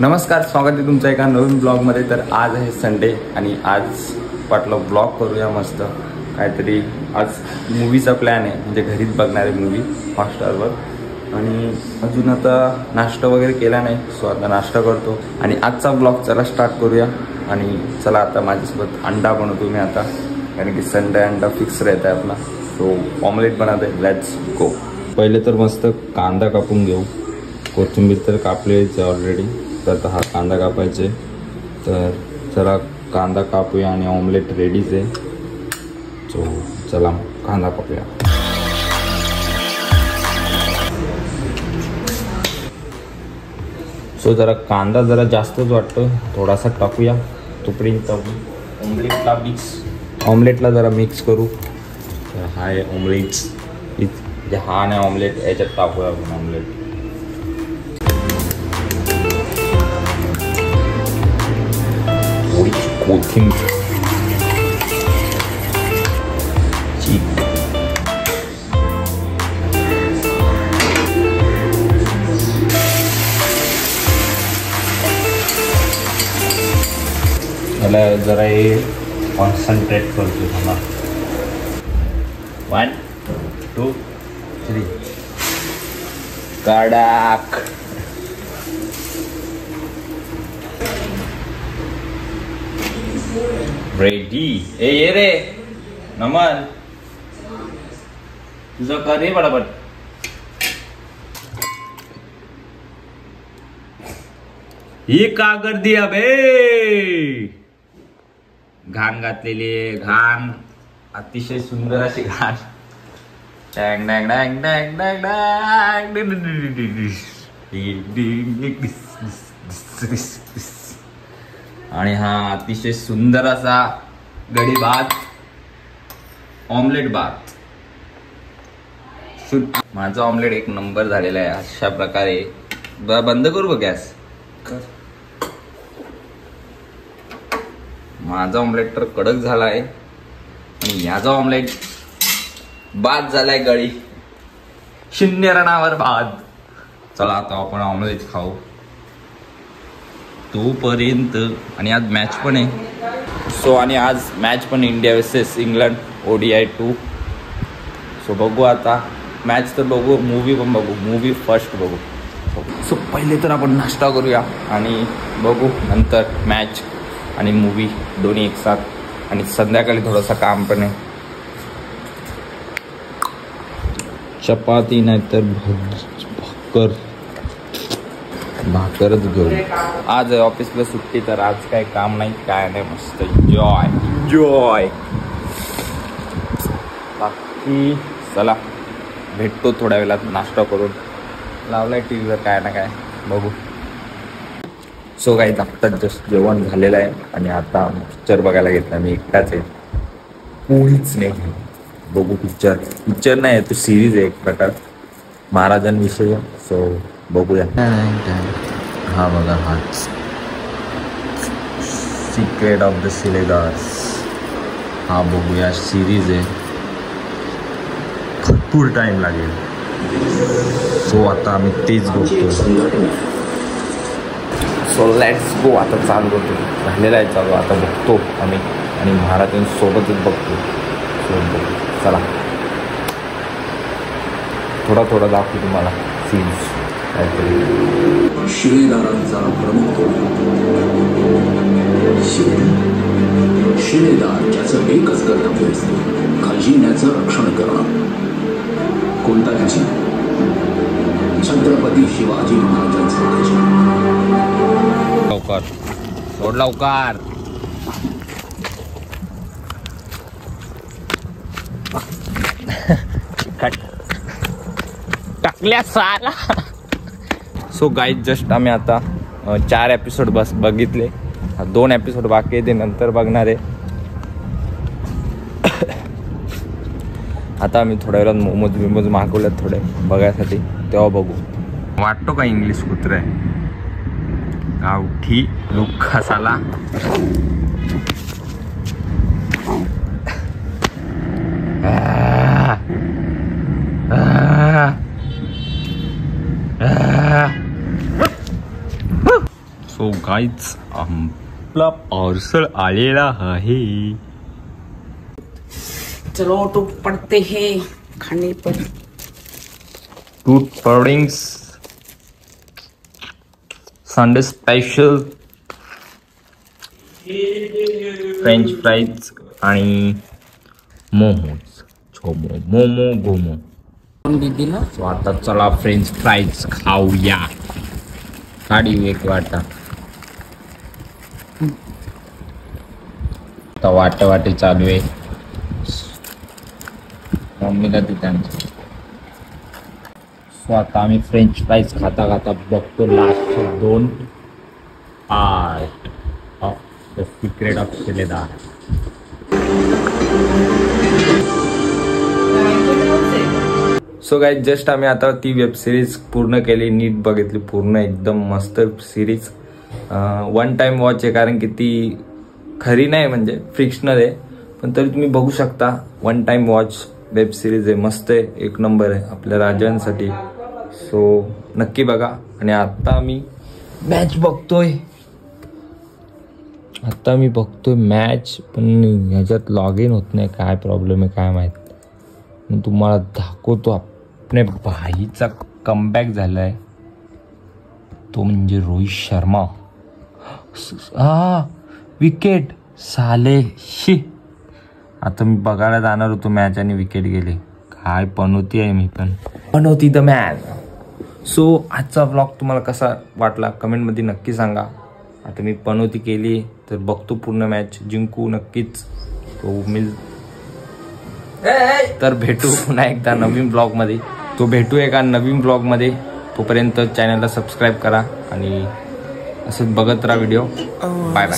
नमस्कार, स्वागत आहे तुमचं एका नवीन ब्लॉगमध्ये. तर आज आहे संडे आणि आज पाटलं ब्लॉग करूया मस्त काहीतरी. आज मूवीचा प्लॅन आहे, म्हणजे घरीच बघणारे मूवी हॉटस्टारवर. आणि अजून आता नाश्ता वगैरे केला नाही, सो आता नाश्ता करतो आणि आजचा ब्लॉग चला स्टार्ट करूया. आणि चला आता माझ्यासोबत अंडा बनवतो मी आता, कारण की संडे अंडा फिक्स रहता है आपला. सो ऑमलेट बनवते, लेट्स गो. पहिले तर मस्त कांदा कापून घेऊ. कोथिंबीर तर कापलीच ऑलरेडी, तर आता हा कांदा कापायचे. तर चला कांदा कापूया आणि ऑमलेट रेडीच आहे. सो चला कांदा कापूया. सो जरा कांदा जरा जास्तच वाटतो, थोडासा टाकूया तोपर्यंत ऑमलेटला जरा मिक्स करू. तर हा आहे ऑमलेट, हा नाही ऑमलेट, याच्यात टाकूया आपण ऑमलेट. कोथिंबीर मला जरा हे कॉन्सन्ट्रेट करतो थांबा. 1 2 3 कडक. रेडी. ए ये रे नमन, तुझं कर रे पटापट. ही का कर दिया बे? घाण घातलेली आहे, घाण, अतिशय सुंदर अशी घाण. डॅंग डॅंग डॅंग डॅंग डॅंग डॅंग. आणि हा अतिशय सुंदर असा गडी भात, ऑमलेट भात. माझा ऑमलेट एक नंबर झालेला आहे अशा प्रकारे. बंद करू बघ गॅस. माझा ऑमलेट तर कडक झाला आहे आणि याचा ऑमलेट बाद झालाय गळी. 0 रनावर बाद. चला आता आपण ऑमलेट खाऊ तोपर्यंत. आणि आज मॅच पण आहे. सो आणि आज मॅच पण India versus England ODI 2. So बघू आता मॅच तर बघू, मूवी पण बघू. मूवी फर्स्ट बघू. सो पहिले तर आपण नाश्ता करूया आणि बघू नंतर मॅच आणि मूवी दोन्ही एक साथ. आणि संध्याकाळी थोडंसं काम पण आहे. चपाती नाही तर भाकरच घेऊ. आज ऑफिसला सुट्टी, तर आज काय काम नाही, काय नाही, मस्त जॉय. बाकी चला भेटतो थोड्या वेळात. नाश्ता करून लावलाय टीव्हीवर काय ना काय बघू. सो काही आत्ताच जस्ट जेवण झालेलं आहे आणि आता पिक्चर बघायला घेतला. मी एकटाच आहे, कोणीच नाही. बघू पिक्चर नाही, तो सिरीज आहे एक प्रकार महाराजांविषयी. सो बघूया. हा बघा, हाच सिक्रेट ऑफ द सिलेदार्स. हा बघूया, सिरीज आहे, भरपूर टाइम लागेल. सो आता आम्ही तेच बघतो. So let's go. आता चालू करतो, झालेला आहे चालू. आता बघतो आम्ही आणि महाराजांसोबतच बघतो. सो चला थोडा दाखवू तुम्हाला सीन्स काहीतरी. शिलेदारांचा प्रमुख शिलेदार ज्याचं एकच कर्तव्य असतं, खजिन्याचं रक्षण करणं. कोणता खजिना? छत्रपती शिवाजी महाराजांचा खजिना. लवकर सोड, लवकर. टाकल्या साला. सो गाईज जस्ट आम्ही आता 4 एपिसोड बघितले. 2 एपिसोड बाकी आहे, ते नंतर बघणार आहे. आता आम्ही थोड्या वेळात मोमोज मागवल्यात थोडे बघायसाठी, तेव्हा बघू. वाटतो का इंग्लिश कुत्र आहे? गावठी काहीच आपला पार्सल आलेला आहे. चलो टूट पड़ते हैं खाने पर. टूट पडिंग्स संडे स्पेशल फ्रेंच फ्राईज आणि मोमोज. छोमो मोमो गोमो. दीदीला सो आता चला फ्रेंच फ्राईज खाऊया. काढी एक वाटा. आता वाटे चालू आहे. मम्मीला तिथे आमच्या. सो आता आम्ही फ्रेंच फ्राईज खाता खाता बघतो last 2 part of the secret of Shiledar. So guys just आम्ही आता ती वेब सिरीज पूर्ण केली. नीट बघितली पूर्ण. एकदम मस्त सिरीज. 1 टाइम वॉच आहे कारण की ती खरी नाही म्हणजे फिक्शनल आहे पण तरी तुम्ही बघू शकता. 1 टाइम वॉच वेब सिरीज आहे. मस्त आहे. 1 नंबर आहे आपल्या राजांसाठी. सो नक्की बघा. आणि आता मी मॅच बघतोय. मॅच पण ह्याच्यात लॉग इन होत नाही. काय प्रॉब्लेम आहे काय माहित. मी तुम्हाला दाखवतो. आपल्या भाईचा कमबॅक झालाय तो म्हणजे रोहित शर्मा. विकेट साले शी. आता मी बघायला जाणार होतो मॅच आणि विकेट गेले. काय पनोती आहे. मी पण पनोती द मॅन. सो आजचा व्लॉग तुम्हाला कसा वाटला कमेंटमध्ये नक्की सांगा. आता मी पनोती केली तर बघतो पूर्ण मॅच. जिंकू नक्कीच. तो तर भेटू पुन्हा एकदा नवीन ब्लॉगमध्ये. भेटू एका नवीन ब्लॉगमध्ये. तोपर्यंत चॅनलला सबस्क्राईब करा आणि असंच बघत राहा व्हिडिओ. Bye bye.